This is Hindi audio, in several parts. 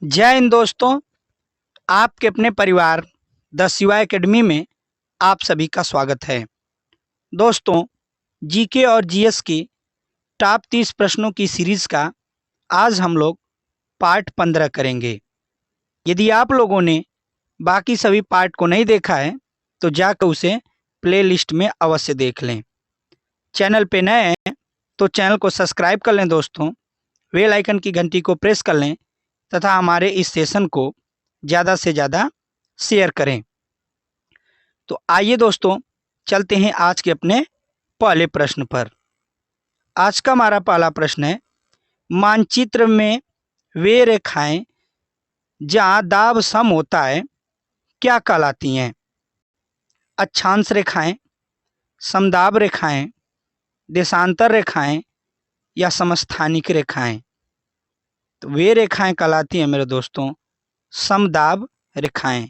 जय हिंद दोस्तों। आपके अपने परिवार द शिवा एकेडमी में आप सभी का स्वागत है। दोस्तों, जीके और जीएस की टॉप 30 प्रश्नों की सीरीज का आज हम लोग पार्ट 15 करेंगे। यदि आप लोगों ने बाकी सभी पार्ट को नहीं देखा है तो जाकर उसे प्लेलिस्ट में अवश्य देख लें। चैनल पे नए हैं तो चैनल को सब्सक्राइब कर लें दोस्तों, बेल आइकन की घंटी को प्रेस कर लें तथा हमारे इस सेशन को ज़्यादा से ज़्यादा शेयर करें। तो आइए दोस्तों, चलते हैं आज के अपने पहले प्रश्न पर। आज का हमारा पहला प्रश्न है, मानचित्र में वे रेखाएं जहाँ दाब सम होता है क्या कहलाती हैं? अक्षांश रेखाएं, समदाब रेखाएं, देशांतर रेखाएं या समस्थानिक रेखाएं? तो वे रेखाएं कहलाती हैं मेरे दोस्तों समदाब रेखाएं।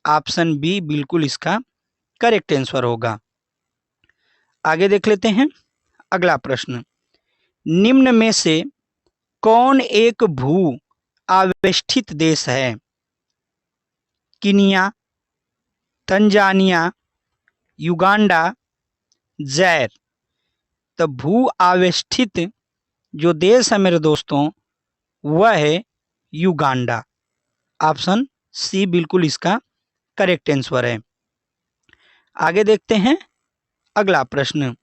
ऑप्शन बी बिल्कुल इसका करेक्ट आंसर होगा। आगे देख लेते हैं अगला प्रश्न। निम्न में से कौन एक भू आवेष्टित देश है? कीनिया, तंजानिया, युगांडा, जैर। तो भू आवेष्टित जो देश है मेरे दोस्तों वह है युगांडा। ऑप्शन सी बिल्कुल इसका करेक्ट आंसर है। आगे देखते हैं अगला प्रश्न।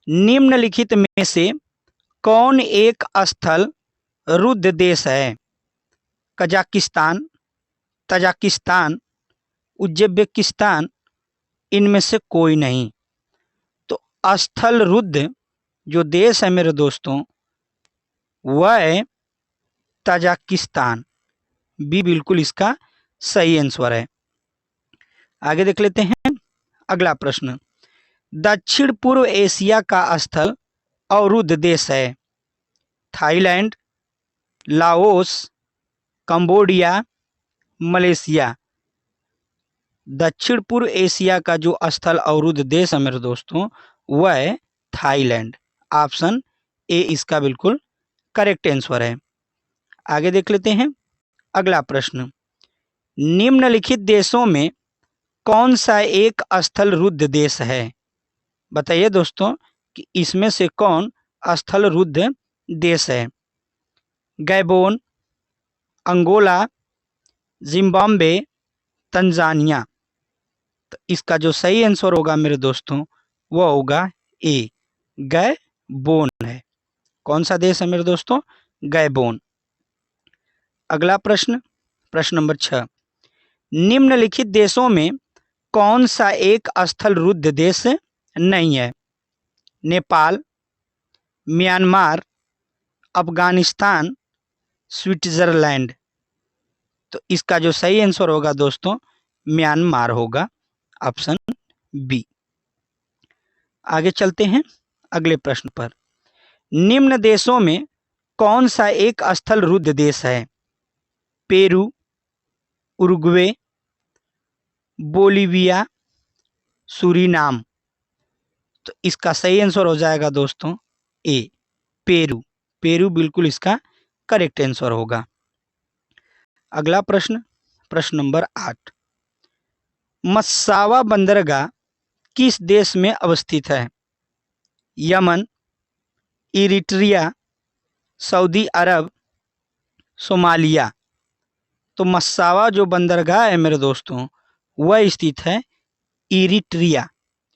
निम्नलिखित में से कौन एक स्थल रुद्ध देश है? कजाकिस्तान, तजाकिस्तान, उज्बेकिस्तान, इनमें से कोई नहीं। तो स्थल रुद्ध जो देश है मेरे दोस्तों वह है तजाकिस्तान। बी बिल्कुल इसका सही आंसर है। आगे देख लेते हैं अगला प्रश्न। दक्षिण पूर्व एशिया का स्थल अवरुद्ध देश है? Thailand, Laos, Cambodia, Malaysia. दक्षिण पूर्व एशिया का जो स्थल अवरुद्ध देश है मेरे दोस्तों वह है थाईलैंड। ऑप्शन ए इसका बिल्कुल करेक्ट आंसर है। आगे देख लेते हैं अगला प्रश्न। निम्नलिखित देशों में कौन सा एक स्थल रुद्ध देश है? बताइए दोस्तों कि इसमें से कौन स्थल रुद्ध देश है? Gabon, Angola, Zimbabwe, Tanzania. तो इसका जो सही आंसर होगा मेरे दोस्तों वह होगा ए, गैबोन है। कौन सा देश है मेरे दोस्तों? गैबोन। अगला प्रश्न, प्रश्न नंबर 6। निम्नलिखित देशों में कौन सा एक स्थल रुद्ध देश नहीं है? Nepal, Myanmar, Afghanistan, Switzerland. तो इसका जो सही आंसर होगा दोस्तों म्यांमार होगा। Option B. आगे चलते हैं अगले प्रश्न पर। निम्न देशों में कौन सा एक स्थल रुद्ध देश है? Peru, Uruguay, Bolivia, Suriname. तो इसका सही आंसर हो जाएगा दोस्तों ए, पेरू। पेरू बिल्कुल इसका करेक्ट आंसर होगा। अगला प्रश्न, प्रश्न नंबर 8। मस्सावा बंदरगाह किस देश में अवस्थित है? यमन, इरिट्रिया, सऊदी अरब, सोमालिया। तो मस्सावा जो बंदरगाह है मेरे दोस्तों वह स्थित है इरिट्रिया।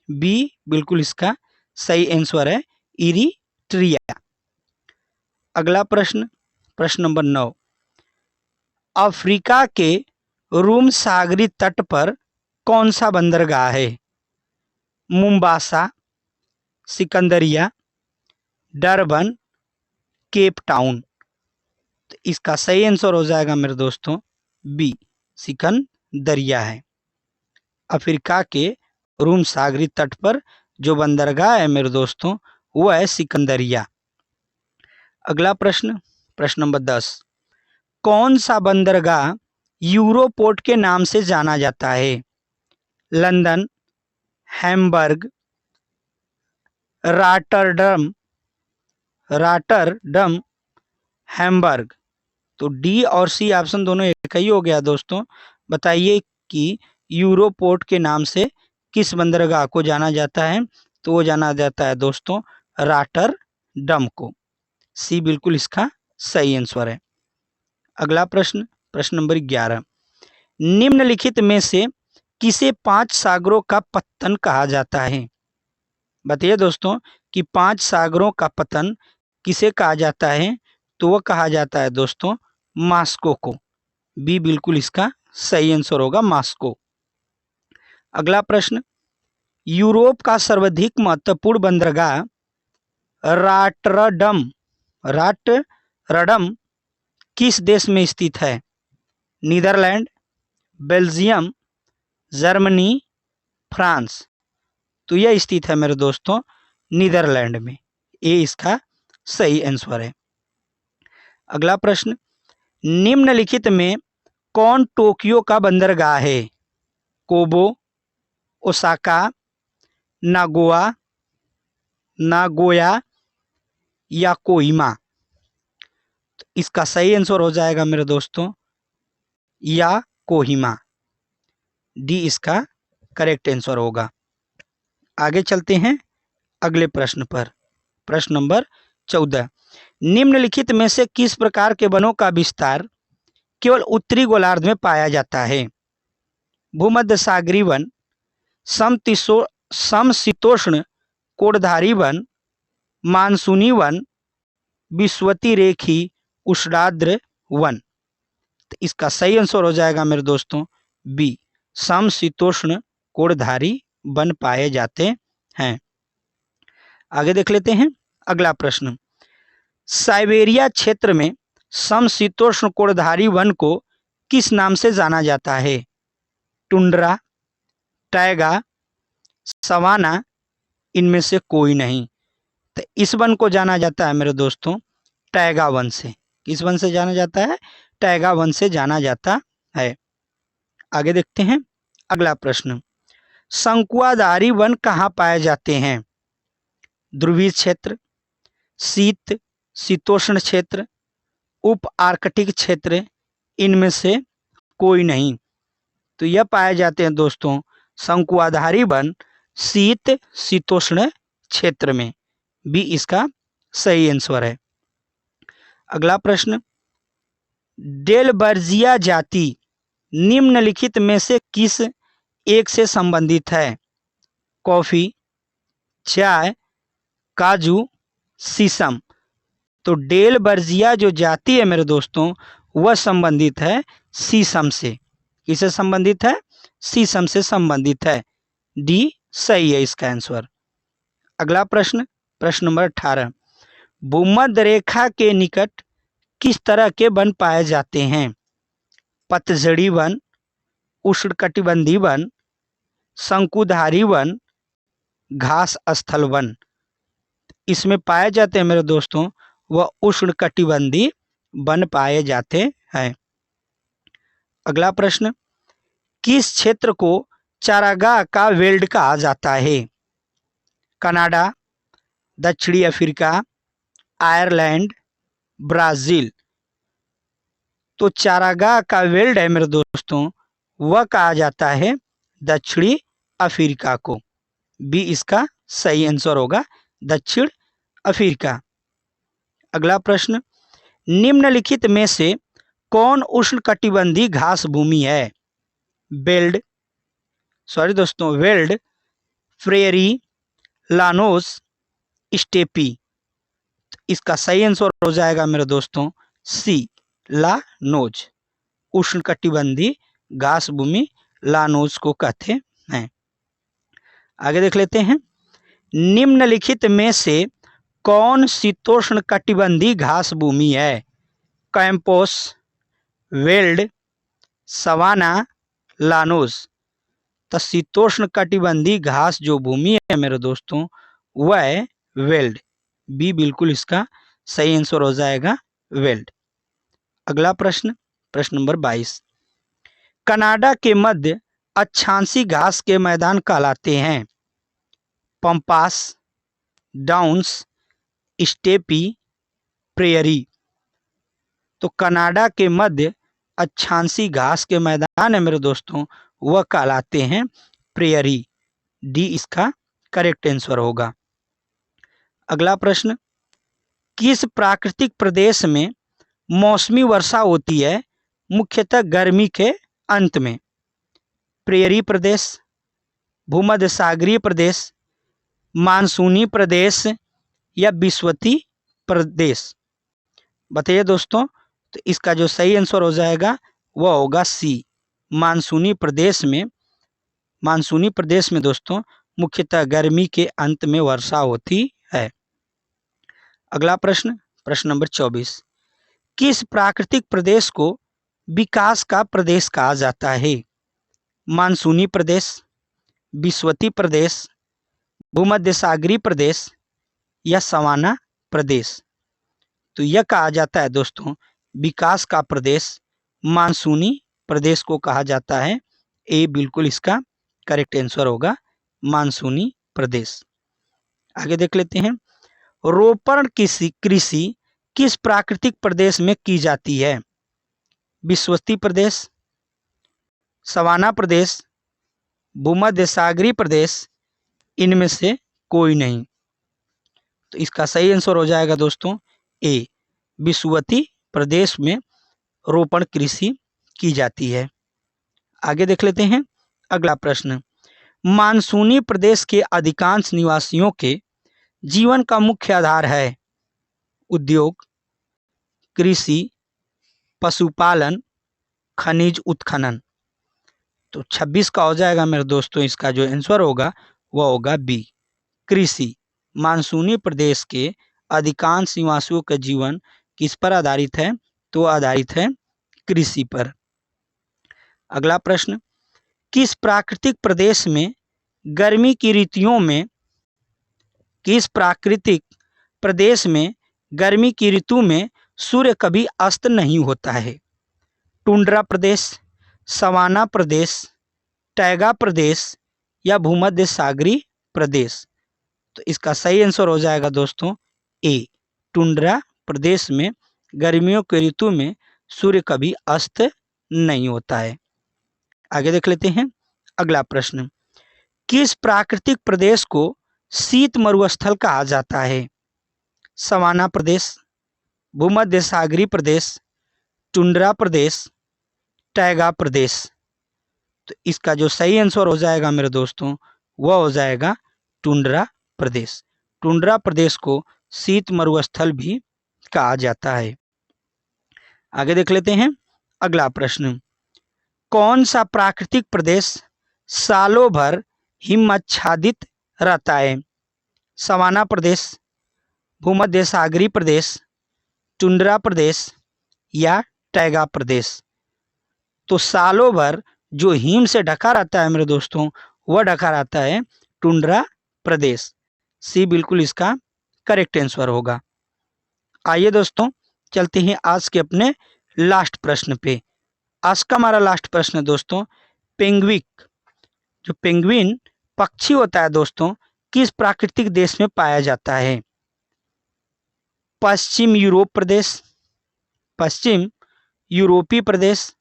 बी बिल्कुल इसका सही आंसर है, इरिट्रिया। अगला प्रश्न, प्रश्न नंबर 9। अफ्रीका के रूम सागरी तट पर कौन सा बंदरगाह है? मुम्बासा, सिकंदरिया, डरबन, केप टाउन। तो इसका सही आंसर हो जाएगा मेरे दोस्तों बी, सिकंदरिया है। अफ्रीका के रूम सागरी तट पर जो बंदरगाह है मेरे दोस्तों वह है सिकंदरिया। अगला प्रश्न, प्रश्न नंबर 10। कौन सा बंदरगाह यूरोपोर्ट के नाम से जाना जाता है? London, Hamburg, Rotterdam, Hamburg. तो डी और सी ऑप्शन दोनों एक ही हो गया दोस्तों। बताइए कि यूरोपोर्ट के नाम से किस बंदरगाह को जाना जाता है? तो वो जाना जाता है दोस्तों रॉटरडम को। सी बिल्कुल इसका सही आंसर है। अगला प्रश्न, प्रश्न नंबर 11, निम्नलिखित में से किसे 5 सागरों का पत्तन कहा जाता है? बताइए दोस्तों कि 5 सागरों का पतन किसे कहा जाता है? तो वह कहा जाता है दोस्तों मास्को को। बी बिल्कुल इसका सही आंसर होगा, मास्को। अगला प्रश्न, यूरोप का सर्वाधिक महत्वपूर्ण बंदरगाह रॉटरडम रॉटरडम किस देश में स्थित है? Netherlands, Belgium, Germany, France. तो यह स्थित है मेरे दोस्तों नीदरलैंड में। ये इसका सही आंसर है। अगला प्रश्न, निम्नलिखित में कौन टोक्यो का बंदरगाह है? कोबो, ओसाका, नागोया या कोहिमा। तो इसका सही आंसर हो जाएगा मेरे दोस्तों या कोहिमा। डी इसका करेक्ट आंसर होगा। आगे चलते हैं अगले प्रश्न पर। प्रश्न नंबर 14, निम्नलिखित में से किस प्रकार के वनों का विस्तार केवल उत्तरी गोलार्ध में पाया जाता है? भूमध्य सागरीय वन, समशीतोष्ण कोड़धारी वन, मानसूनी वन, विषुवती रेखी उष्णाद्र वन। तो इसका सही आंसर हो जाएगा मेरे दोस्तों बी, समशीतोष्ण कोड़धारी वन पाए जाते हैं। आगे देख लेते हैं अगला प्रश्न, साइबेरिया क्षेत्र में समशीतोष्ण कोड़धारी वन को किस नाम से जाना जाता है? टुंड्रा, टैगा, सवाना, इनमें से कोई नहीं। तो इस वन को जाना जाता है मेरे दोस्तों टैगा वन से। किस वन से जाना जाता है? टैगा वन से जाना जाता है। आगे देखते हैं अगला प्रश्न, शंकुआधारी वन कहाँ पाए जाते हैं? ध्रुवीय क्षेत्र, शीतोष्ण क्षेत्र, उप आर्कटिक क्षेत्र, इनमें से कोई नहीं। तो यह पाए जाते हैं दोस्तों शंकुआधारी वन शीतोष्ण क्षेत्र में। बी इसका सही आंसर है। अगला प्रश्न, डेलबर्जिया जाति निम्नलिखित में से किस एक से संबंधित है? कॉफी, चाय, काजू, शीशम। तो डेलबर्जिया जो जाति है मेरे दोस्तों वह संबंधित है शीशम से। किससे संबंधित है? शीशम से संबंधित है। डी सही है इसका आंसर। अगला प्रश्न, प्रश्न नंबर 18, भूमध्य रेखा के निकट किस तरह के वन पाए जाते हैं? पतझड़ी वन, उष्णकटिबंधीय वन, शंकुधारी वन, घास स्थल वन। इसमें पाए जाते हैं मेरे दोस्तों वह उष्णकटिबंधीय वन पाए जाते हैं। अगला प्रश्न, किस क्षेत्र को चारागाह का वेल्ड कहा जाता है? कनाडा, दक्षिणी अफ्रीका, आयरलैंड, ब्राजील। तो चारागाह का वेल्ड है मेरे दोस्तों वह कहा जाता है दक्षिणी अफ्रीका को। बी इसका सही आंसर होगा, दक्षिण अफ्रीका। अगला प्रश्न, निम्नलिखित में से कौन उष्णकटिबंधीय घास भूमि है? Weld, prairie, Llanos, steppe. इसका सही आंसर हो जाएगा मेरे दोस्तों सी, लानोज। उष्णकटिबंधीय घास भूमि लानोज को कहते हैं। आगे देख लेते हैं, निम्नलिखित में से कौन शीतोष्ण कटिबंधीय घास भूमि है? Campos, veld, savanna, llanos. तो शीतोष्ण कटिबंधीय घास जो भूमि है मेरे दोस्तों वह है वेल्ड। बी बिल्कुल इसका सही आंसर हो जाएगा, वेल्ड। अगला प्रश्न, प्रश्न नंबर 22, कनाडा के मध्य अक्षांशीय घास के मैदान कहलाते हैं? Pampas, downs, steppe, prairie. तो कनाडा के मध्य अक्षांशी घास के मैदान है मेरे दोस्तों, वह कहलाते हैं प्रेयरी। डी इसका करेक्ट आंसर होगा। अगला प्रश्न, किस प्राकृतिक प्रदेश में मौसमी वर्षा होती है मुख्यतः गर्मी के अंत में? प्रेयरी प्रदेश, भूमध्य सागरीय प्रदेश, मानसूनी प्रदेश या विषुवती प्रदेश? बताइए दोस्तों। तो इसका जो सही आंसर हो जाएगा वह होगा सी, मानसूनी प्रदेश में। मानसूनी प्रदेश में दोस्तों मुख्यतः गर्मी के अंत में वर्षा होती है। अगला प्रश्न, प्रश्न नंबर 24, किस प्राकृतिक प्रदेश को विकास का प्रदेश कहा जाता है? मानसूनी प्रदेश, विषुवती प्रदेश, भूमध्य सागरीय प्रदेश या सवाना प्रदेश? तो यह कहा जाता है दोस्तों विकास का प्रदेश, मानसूनी प्रदेश को कहा जाता है। ए बिल्कुल इसका करेक्ट आंसर होगा, मानसूनी प्रदेश। आगे देख लेते हैं, रोपण कृषि किस प्राकृतिक प्रदेश में की जाती है? विषुवती प्रदेश, सवाना प्रदेश, भूमध्य सागरीय प्रदेश, इनमें से कोई नहीं। तो इसका सही आंसर हो जाएगा दोस्तों ए, विषुवती प्रदेश में रोपण कृषि की जाती है। आगे देख लेते हैं अगला प्रश्न, मानसूनी प्रदेश के अधिकांश निवासियों के जीवन का मुख्य आधार है उद्योग, कृषि, पशुपालन, खनिज उत्खनन? तो 26 का हो जाएगा मेरे दोस्तों, इसका जो आंसर होगा वह होगा बी, कृषि। मानसूनी प्रदेश के अधिकांश निवासियों का जीवन किस पर आधारित है? तो आधारित है कृषि पर। अगला प्रश्न, किस प्राकृतिक प्रदेश में गर्मी की ऋतुओं में गर्मी की ऋतु में सूर्य कभी अस्त नहीं होता है? टुंड्रा प्रदेश, सवाना प्रदेश, टैगा प्रदेश या भूमध्य सागरीय प्रदेश? तो इसका सही आंसर हो जाएगा दोस्तों ए, टुंड्रा प्रदेश में गर्मियों के ऋतु में सूर्य कभी अस्त नहीं होता है। आगे देख लेते हैं अगला प्रश्न, किस प्राकृतिक प्रदेश को शीत मरुस्थल कहा जाता है? सवाना प्रदेश, भूमध्य सागरीय प्रदेश, टुंड्रा प्रदेश, टैगा प्रदेश? तो इसका जो सही आंसर हो जाएगा मेरे दोस्तों वह हो जाएगा टुंड्रा प्रदेश। टुंड्रा प्रदेश को शीत मरुस्थल भी कहा जाता है। आगे देख लेते हैं अगला प्रश्न, कौन सा प्राकृतिक प्रदेश सालों भर हिमाच्छादित रहता है? सवाना प्रदेश, भूमध्य सागरीय प्रदेश, टुंड्रा प्रदेश या टैगा प्रदेश? तो सालों भर जो हिम से ढका रहता है मेरे दोस्तों वह ढका रहता है टुंड्रा प्रदेश। सी बिल्कुल इसका करेक्ट आंसर होगा। आइए दोस्तों चलते हैं आज के अपने लास्ट प्रश्न पे। आज का हमारा लास्ट प्रश्न है दोस्तों, जो पेंगुइन पक्षी होता है दोस्तों किस प्राकृतिक देश में पाया जाता है? पश्चिम यूरोपीय प्रदेश,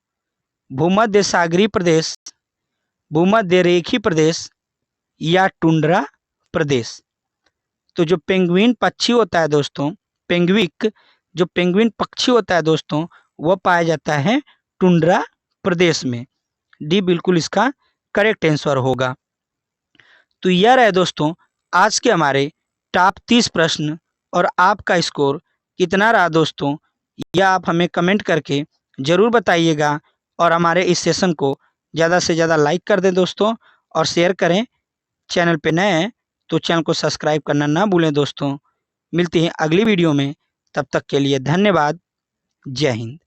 भूमध्य सागरीय प्रदेश, भूमध्य रेखीय प्रदेश या टुंड्रा प्रदेश? तो जो पेंगुइन पक्षी होता है दोस्तों, जो पेंगुइन पक्षी होता है दोस्तों वह पाया जाता है टुंड्रा प्रदेश में। डी बिल्कुल इसका करेक्ट आंसर होगा। तो यह रहे दोस्तों आज के हमारे टॉप 30 प्रश्न, और आपका स्कोर कितना रहा दोस्तों यह आप हमें कमेंट करके ज़रूर बताइएगा। और हमारे इस सेशन को ज़्यादा से ज़्यादा लाइक कर दें दोस्तों और शेयर करें। चैनल पे नए हैं तो चैनल को सब्सक्राइब करना ना भूलें दोस्तों। मिलते हैं अगली वीडियो में, तब तक के लिए धन्यवाद। जय हिंद।